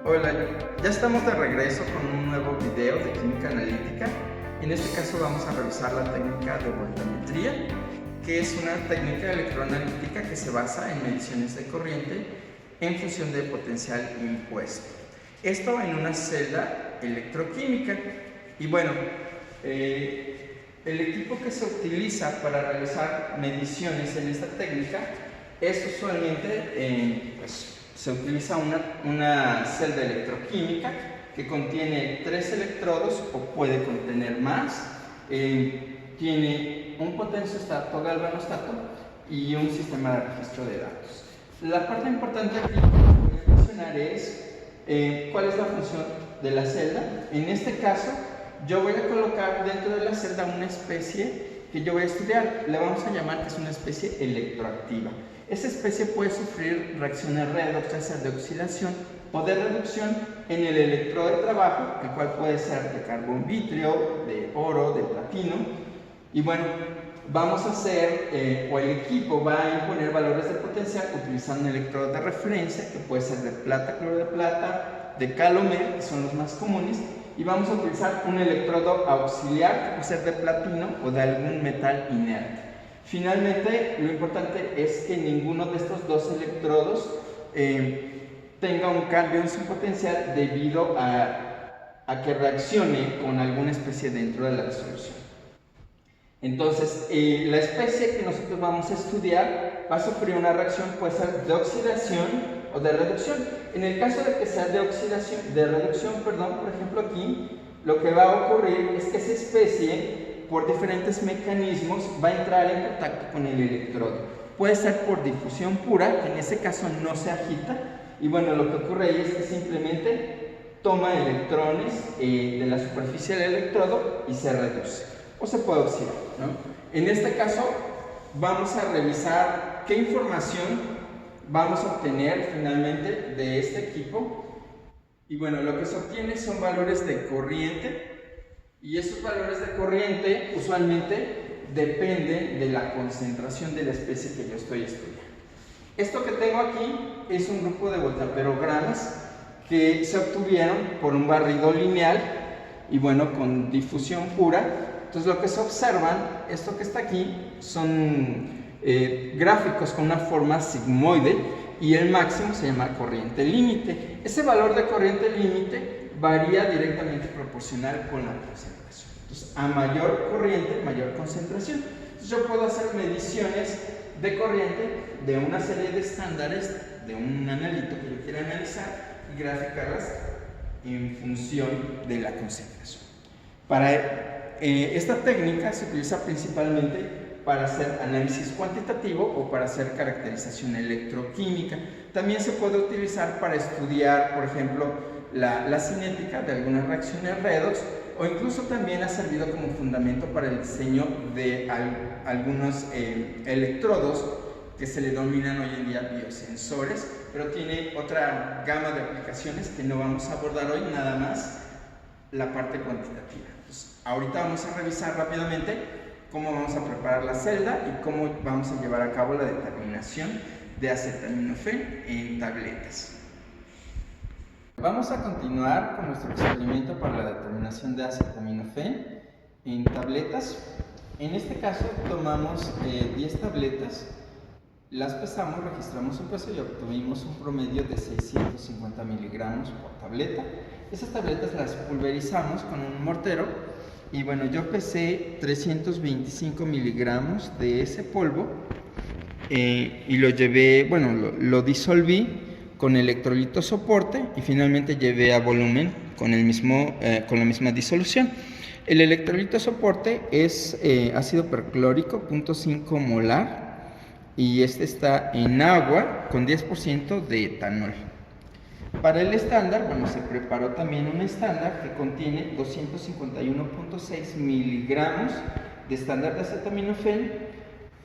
Hola, ya estamos de regreso con un nuevo video de química analítica. En este caso vamos a revisar la técnica de voltametría, que es una técnica electroanalítica que se basa en mediciones de corriente en función de potencial impuesto. Esto en una celda electroquímica. Y bueno, el equipo que se utiliza para realizar mediciones en esta técnica es usualmente se utiliza una celda electroquímica que contiene 3 electrodos o puede contener más. Tiene un potenciostato galvanostato y un sistema de registro de datos. La parte importante aquí que voy a mencionar es cuál es la función de la celda. En este caso, yo voy a colocar dentro de la celda una especie que yo voy a estudiar. Le vamos a llamar que es una especie electroactiva. Esa especie puede sufrir reacciones redox, ya sea de oxidación o de reducción en el electrodo de trabajo, el cual puede ser de carbón vítreo, de oro, de platino. Y bueno, vamos a hacer, o el equipo va a imponer valores de potencial utilizando un electrodo de referencia, que puede ser de plata, cloro de plata, de calomer, que son los más comunes, y vamos a utilizar un electrodo auxiliar, que puede ser de platino o de algún metal inerte. Finalmente, lo importante es que ninguno de estos dos electrodos tenga un cambio en su potencial debido a que reaccione con alguna especie dentro de la disolución. Entonces, la especie que nosotros vamos a estudiar va a sufrir una reacción, puede ser de oxidación o de reducción. En el caso de que sea de reducción, por ejemplo aquí, lo que va a ocurrir es que esa especie, por diferentes mecanismos, va a entrar en contacto con el electrodo. Puede ser por difusión pura, que en ese caso no se agita, y bueno, lo que ocurre ahí es que simplemente toma electrones de la superficie del electrodo y se reduce, o se puede oxidar, ¿no? En este caso, vamos a revisar qué información vamos a obtener finalmente de este equipo. Y bueno, lo que se obtiene son valores de corriente, y esos valores de corriente usualmente dependen de la concentración de la especie que yo estoy estudiando. Esto que tengo aquí es un grupo de voltamperogramas que se obtuvieron por un barrido lineal y bueno, con difusión pura. Entonces lo que se observan, esto que está aquí, son gráficos con una forma sigmoide, y el máximo se llama corriente límite. Ese valor de corriente límite varía directamente proporcional con la concentración. Entonces, a mayor corriente, mayor concentración. Entonces, yo puedo hacer mediciones de corriente de una serie de estándares de un analito que yo quiera analizar y graficarlas en función de la concentración. Para esta técnica se utiliza principalmente para hacer análisis cuantitativo o para hacer caracterización electroquímica. También se puede utilizar para estudiar, por ejemplo, la cinética de algunas reacciones redox, o incluso también ha servido como fundamento para el diseño de algunos electrodos que se le denominan hoy en día biosensores, pero tiene otra gama de aplicaciones que no vamos a abordar hoy, nada más la parte cuantitativa. Entonces, ahorita vamos a revisar rápidamente cómo vamos a preparar la celda y cómo vamos a llevar a cabo la determinación de acetaminofén en tabletas. Vamos a continuar con nuestro procedimiento para la determinación de acetaminofén en tabletas. En este caso tomamos 10 tabletas, las pesamos, registramos un peso y obtuvimos un promedio de 650 miligramos por tableta. Esas tabletas las pulverizamos con un mortero. Y bueno, yo pesé 325 miligramos de ese polvo y lo llevé, bueno, lo disolví con electrolito soporte y finalmente llevé a volumen con la misma disolución. El electrolito soporte es ácido perclórico 0.5 molar y este está en agua con 10% de etanol. Para el estándar, bueno, se preparó también un estándar que contiene 251.6 miligramos de estándar de acetaminofén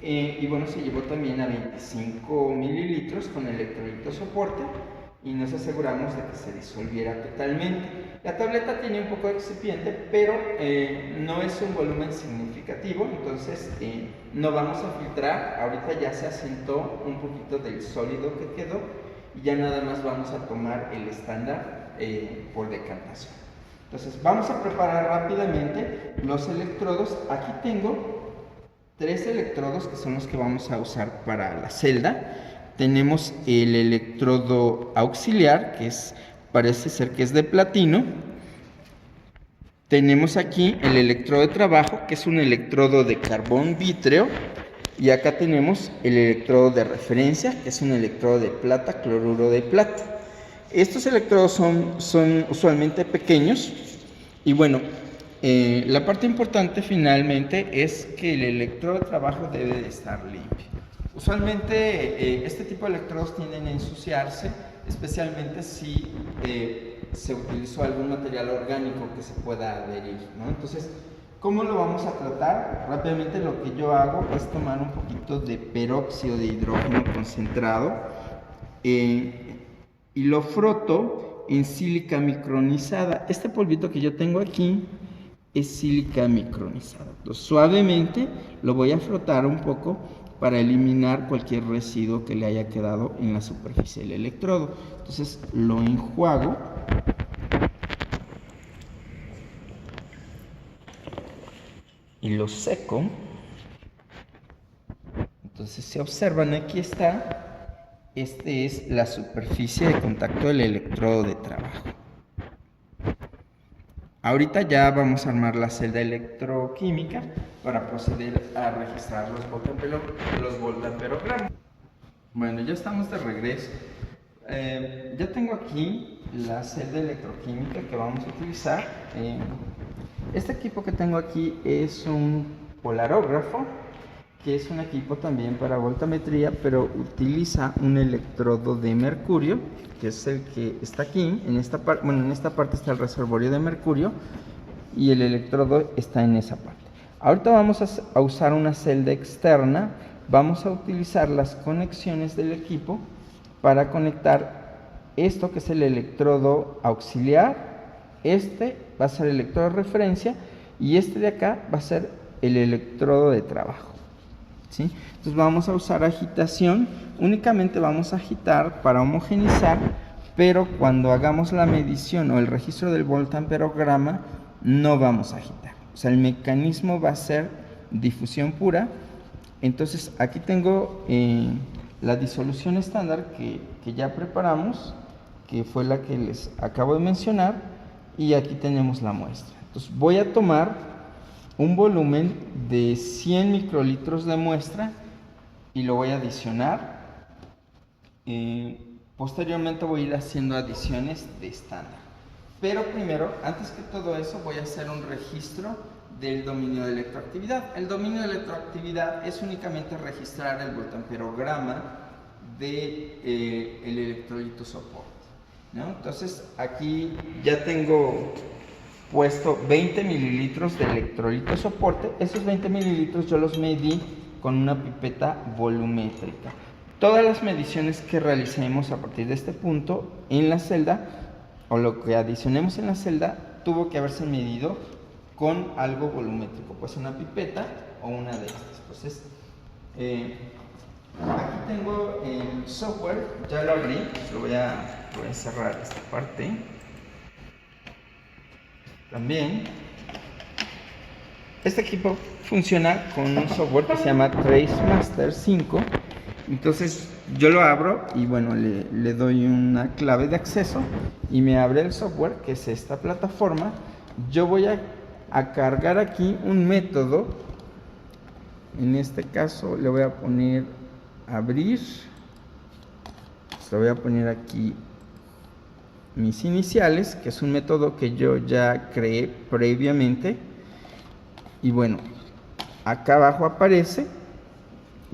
y bueno, se llevó también a 25 mililitros con electrolito soporte y nos aseguramos de que se disolviera totalmente. La tableta tiene un poco de excipiente, pero no es un volumen significativo, entonces no vamos a filtrar. Ahorita ya se asentó un poquito del sólido que quedó y ya nada más vamos a tomar el estándar por decantación. Entonces vamos a preparar rápidamente los electrodos. Aquí tengo 3 electrodos que son los que vamos a usar para la celda. Tenemos el electrodo auxiliar, que parece ser que es de platino. Tenemos aquí el electrodo de trabajo, que es un electrodo de carbón vítreo. Y acá tenemos el electrodo de referencia, que es un electrodo de plata, cloruro de plata. Estos electrodos son usualmente pequeños. Y bueno, la parte importante finalmente es que el electrodo de trabajo debe de estar limpio. Usualmente este tipo de electrodos tienden a ensuciarse, especialmente si se utilizó algún material orgánico que se pueda adherir, ¿no? Entonces, ¿cómo lo vamos a tratar? Rápidamente lo que yo hago es tomar un poquito de peróxido de hidrógeno concentrado y lo froto en sílica micronizada. Este polvito que yo tengo aquí es sílica micronizada. Entonces, suavemente lo voy a frotar un poco para eliminar cualquier residuo que le haya quedado en la superficie del electrodo. Entonces lo enjuago. Y lo seco. Entonces se observan, aquí está, es la superficie de contacto del electrodo de trabajo. Ahorita ya vamos a armar la celda electroquímica para proceder a registrar los voltamperogramas. Bueno, ya estamos de regreso. Ya tengo aquí la celda electroquímica que vamos a utilizar. Este equipo que tengo aquí es un polarógrafo, que es un equipo también para voltametría, pero utiliza un electrodo de mercurio, que es el que está aquí. En esta parte está el reservorio de mercurio y el electrodo está en esa parte. Ahorita vamos a usar una celda externa. Vamos a utilizar las conexiones del equipo para conectar esto, que es el electrodo auxiliar. Este va a ser el electrodo de referencia y este de acá va a ser el electrodo de trabajo, ¿sí? Entonces vamos a usar agitación. Únicamente vamos a agitar para homogeneizar, pero cuando hagamos la medición o el registro del voltamperograma no vamos a agitar. O sea, el mecanismo va a ser difusión pura. Entonces aquí tengo la disolución estándar que ya preparamos, que fue la que les acabo de mencionar. Y aquí tenemos la muestra. Entonces voy a tomar un volumen de 100 microlitros de muestra y lo voy a adicionar. Posteriormente voy a ir haciendo adiciones de estándar. Pero primero, antes que todo eso, voy a hacer un registro del dominio de electroactividad. El dominio de electroactividad es únicamente registrar el voltamperograma del electrolito soporte, ¿no? Entonces aquí ya tengo puesto 20 mililitros de electrolito soporte. Esos 20 mililitros yo los medí con una pipeta volumétrica. Todas las mediciones que realicemos a partir de este punto en la celda, o lo que adicionemos en la celda, tuvo que haberse medido con algo volumétrico, pues una pipeta o una de estas. Entonces aquí tengo el software, ya lo abrí, voy a cerrar esta parte. También este equipo funciona con un software que se llama TraceMaster 5. Entonces yo lo abro y bueno, le doy una clave de acceso y me abre el software, que es esta plataforma. Yo voy a cargar aquí un método. En este caso le voy a poner abrir. Le voy a poner aquí mis iniciales, que es un método que yo ya creé previamente. Y bueno, acá abajo aparece,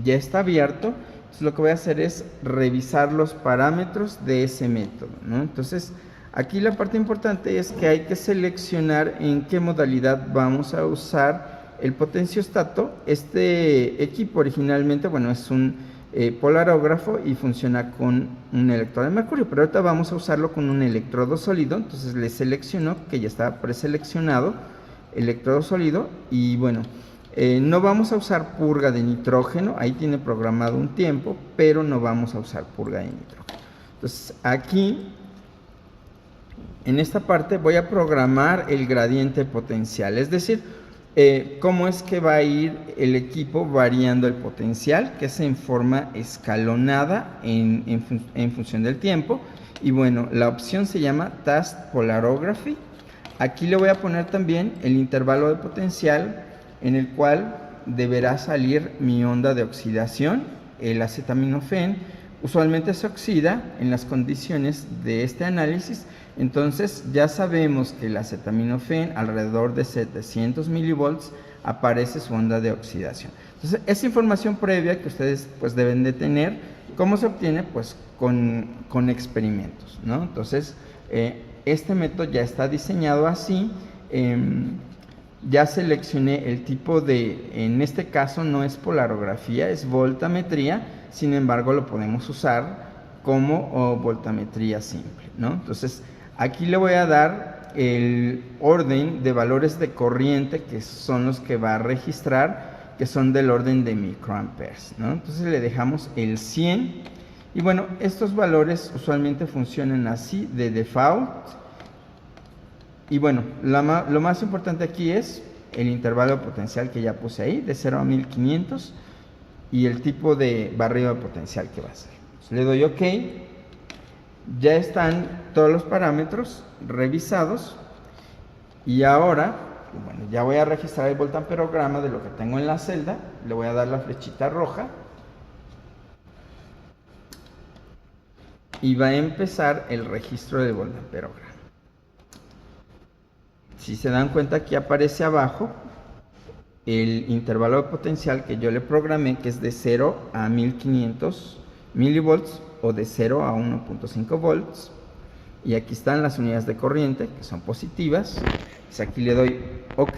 ya está abierto. Entonces lo que voy a hacer es revisar los parámetros de ese método, ¿no? Entonces aquí la parte importante es que hay que seleccionar en qué modalidad vamos a usar el potenciostato. Este equipo originalmente, bueno, es un polarógrafo y funciona con un electrodo de mercurio, pero ahorita vamos a usarlo con un electrodo sólido. Entonces le selecciono, que ya está preseleccionado, electrodo sólido. Y bueno, no vamos a usar purga de nitrógeno, ahí tiene programado un tiempo, pero no vamos a usar purga de nitrógeno. Entonces aquí en esta parte voy a programar el gradiente potencial, es decir, cómo es que va a ir el equipo variando el potencial, que es en forma escalonada en función del tiempo. Y bueno, la opción se llama Task Polarography. Aquí le voy a poner también el intervalo de potencial en el cual deberá salir mi onda de oxidación, el acetaminofén. Usualmente se oxida en las condiciones de este análisis. Entonces ya sabemos que el acetaminofén alrededor de 700 milivolts aparece su onda de oxidación. Entonces esa información previa que ustedes pues deben de tener, ¿cómo se obtiene? Pues con experimentos, ¿no? Entonces este método ya está diseñado así. Ya seleccioné el tipo de, en este caso no es polarografía, es voltametría, sin embargo lo podemos usar como voltametría simple, ¿no? Entonces aquí le voy a dar el orden de valores de corriente que son los que va a registrar, que son del orden de microamperes, ¿no? Entonces le dejamos el 100 y bueno, estos valores usualmente funcionan así de default. Y bueno, lo más importante aquí es el intervalo de potencial que ya puse ahí, de 0 a 1500, y el tipo de barrido de potencial que va a ser. Entonces, le doy OK. Ya están todos los parámetros revisados. Y ahora, bueno, ya voy a registrar el voltamperograma de lo que tengo en la celda. Le voy a dar la flechita roja. Y va a empezar el registro del voltamperograma. Si se dan cuenta, aquí aparece abajo el intervalo de potencial que yo le programé, que es de 0 a 1500 milivolts o de 0 a 1.5 volts. Y aquí están las unidades de corriente, que son positivas. Entonces aquí le doy OK.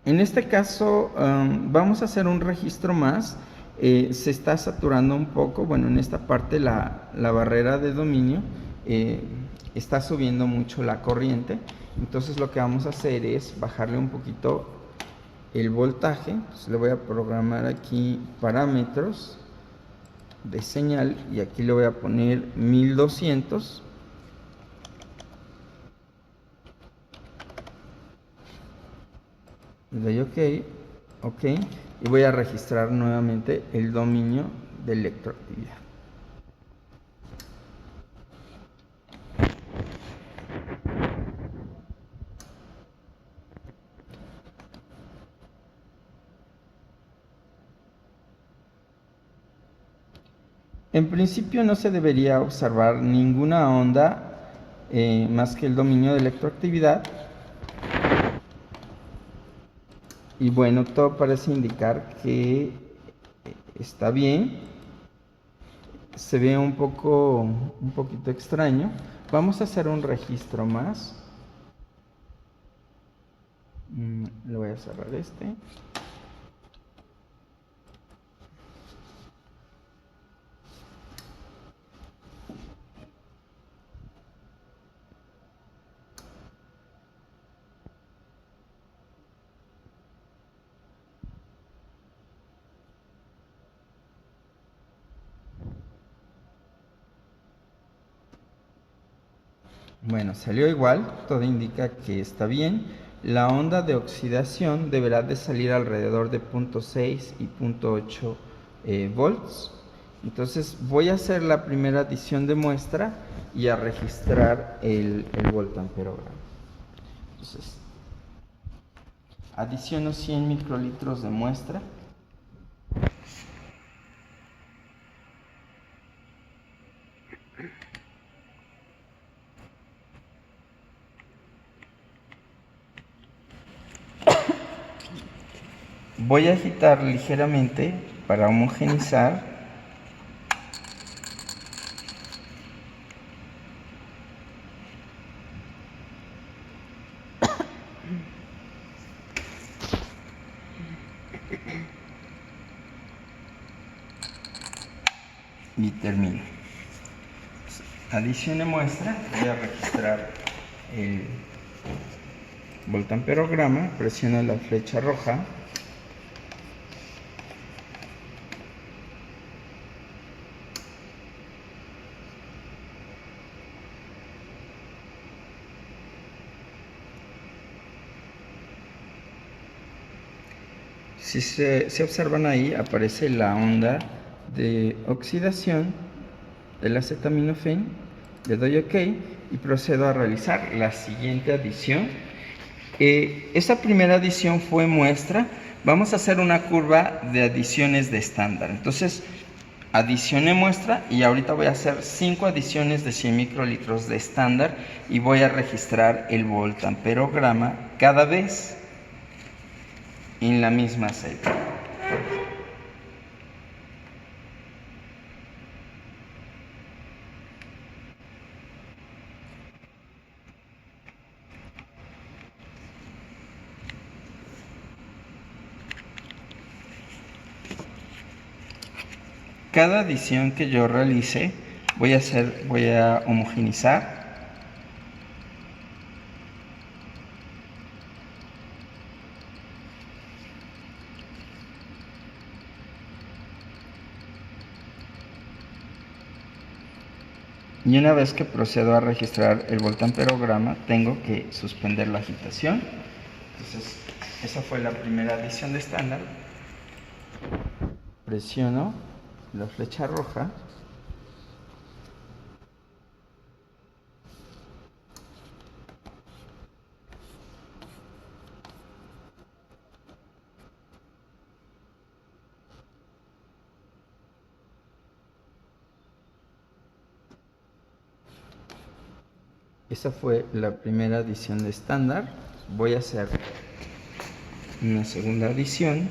En este caso vamos a hacer un registro más. Se está saturando un poco, bueno, en esta parte la barrera de dominio está subiendo mucho la corriente. Entonces lo que vamos a hacer es bajarle un poquito el voltaje. Entonces le voy a programar aquí parámetros de señal y aquí le voy a poner 1200. Le doy OK, y voy a registrar nuevamente el dominio de electroactividad. En principio no se debería observar ninguna onda más que el dominio de electroactividad. Y bueno, todo parece indicar que está bien. Se ve un poquito extraño. Vamos a hacer un registro más. Le voy a cerrar este. Bueno, salió igual, todo indica que está bien. La onda de oxidación deberá de salir alrededor de 0.6 y 0.8 volts. Entonces voy a hacer la primera adición de muestra y a registrar el voltamperograma. Entonces, adiciono 100 microlitros de muestra. Voy a agitar ligeramente para homogeneizar. Y termino. Adicione muestra, voy a registrar el voltamperograma, presiono la flecha roja. si observan ahí, aparece la onda de oxidación del acetaminofén. Le doy OK y procedo a realizar la siguiente adición. Esta primera adición fue muestra. Vamos a hacer una curva de adiciones de estándar. Entonces, adicioné muestra y ahorita voy a hacer 5 adiciones de 100 microlitros de estándar y voy a registrar el voltamperograma cada vez en la misma celda. Cada adición que yo realice voy a homogeneizar. Y una vez que procedo a registrar el voltamperograma, tengo que suspender la agitación. Entonces, esa fue la primera adición de estándar. Presiono la flecha roja. Esa fue la primera adición de estándar. Voy a hacer una segunda adición.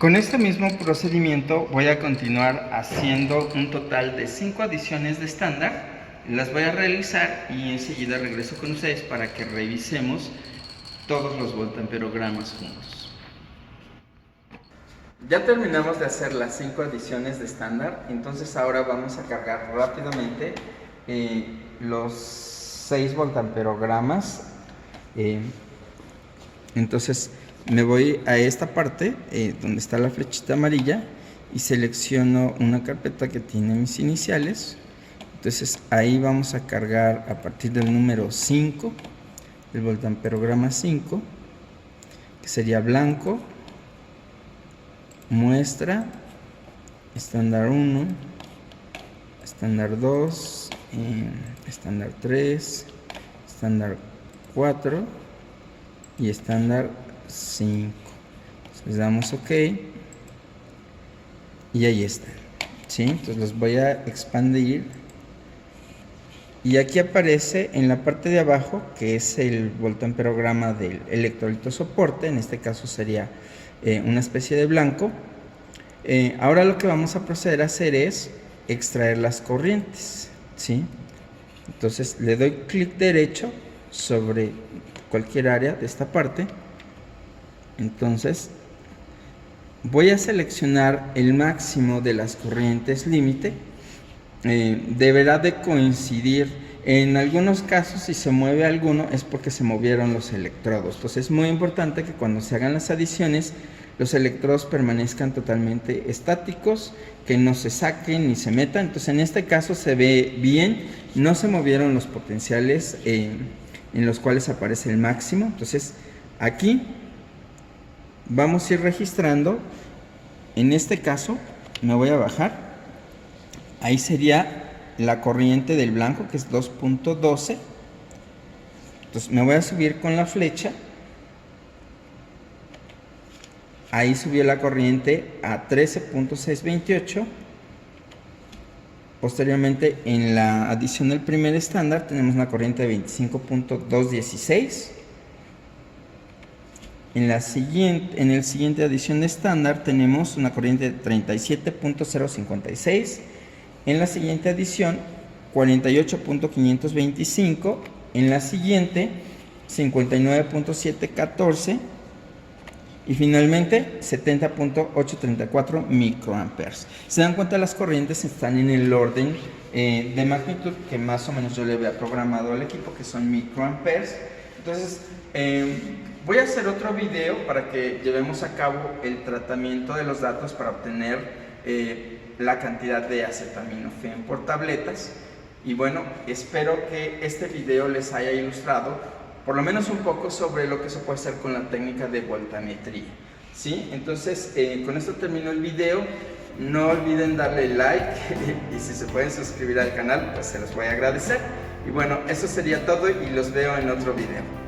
Con este mismo procedimiento voy a continuar haciendo un total de 5 adiciones de estándar. Las voy a realizar y enseguida regreso con ustedes para que revisemos todos los voltamperogramas juntos. Ya terminamos de hacer las 5 adiciones de estándar, entonces ahora vamos a cargar rápidamente los 6 voltamperogramas. Entonces me voy a esta parte donde está la flechita amarilla y selecciono una carpeta que tiene mis iniciales. Entonces ahí vamos a cargar a partir del número 5, el voltamperograma 5, que sería blanco, muestra, estándar 1, estándar 2, estándar 3, estándar 4 y estándar 5. Les damos OK y ahí está, ¿sí? Entonces los voy a expandir y aquí aparece en la parte de abajo que es el voltamperograma del electrolito soporte. En este caso sería una especie de blanco. Ahora lo que vamos a proceder a hacer es extraer las corrientes, ¿sí? Entonces le doy clic derecho sobre cualquier área de esta parte. Entonces voy a seleccionar el máximo de las corrientes límite. Deberá de coincidir. En algunos casos, si se mueve alguno es porque se movieron los electrodos. Entonces es muy importante que cuando se hagan las adiciones los electrodos permanezcan totalmente estáticos, que no se saquen ni se metan. Entonces en este caso se ve bien, no se movieron los potenciales en los cuales aparece el máximo. Entonces aquí vamos a ir registrando. En este caso me voy a bajar. Ahí sería la corriente del blanco, que es 2.12. Entonces me voy a subir con la flecha. Ahí subió la corriente a 13.628. Posteriormente, en la adición del primer estándar, tenemos una corriente de 25.216. En el siguiente adición de estándar tenemos una corriente de 37.056. En la siguiente adición 48.525. En la siguiente 59.714 y finalmente 70.834 microamperes. Se dan cuenta, las corrientes están en el orden de magnitud que más o menos yo le había programado al equipo, que son microamperes. Entonces voy a hacer otro video para que llevemos a cabo el tratamiento de los datos para obtener la cantidad de acetaminofén por tabletas. Y bueno, espero que este video les haya ilustrado por lo menos un poco sobre lo que se puede hacer con la técnica de voltametría, ¿sí? Entonces, con esto termino el video. No olviden darle like y si se pueden suscribir al canal, pues se los voy a agradecer. Y bueno, eso sería todo y los veo en otro video.